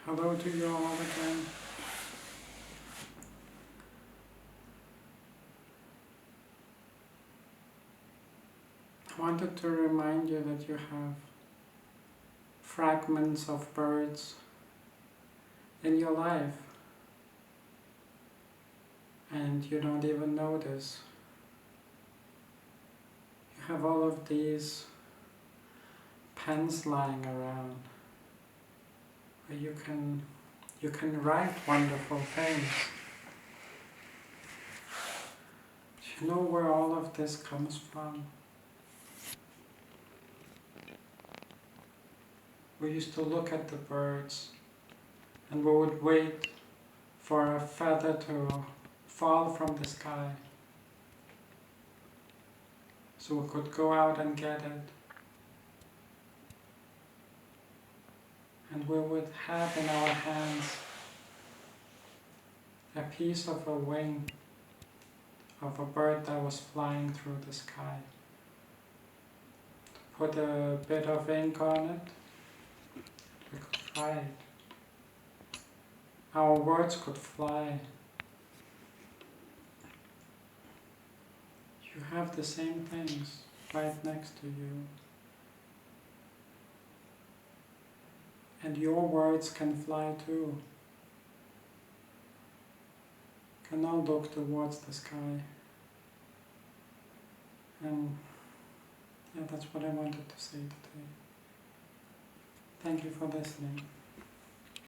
Hello to you all again. I wanted to remind you that you have fragments of birds in your life and you don't even notice. You have all of these pens lying around where you can write wonderful things. Do you know where all of this comes from? We used to look at the birds and we would wait for a feather to fall from the sky so we could go out and get it. And we would have in our hands a piece of a wing of a bird that was flying through the sky. Put a bit of ink on it, we could write. Our words could fly. You have the same things right next to you. And your words can fly too. Can all look towards the sky. And yeah, that's what I wanted to say today. Thank you for listening.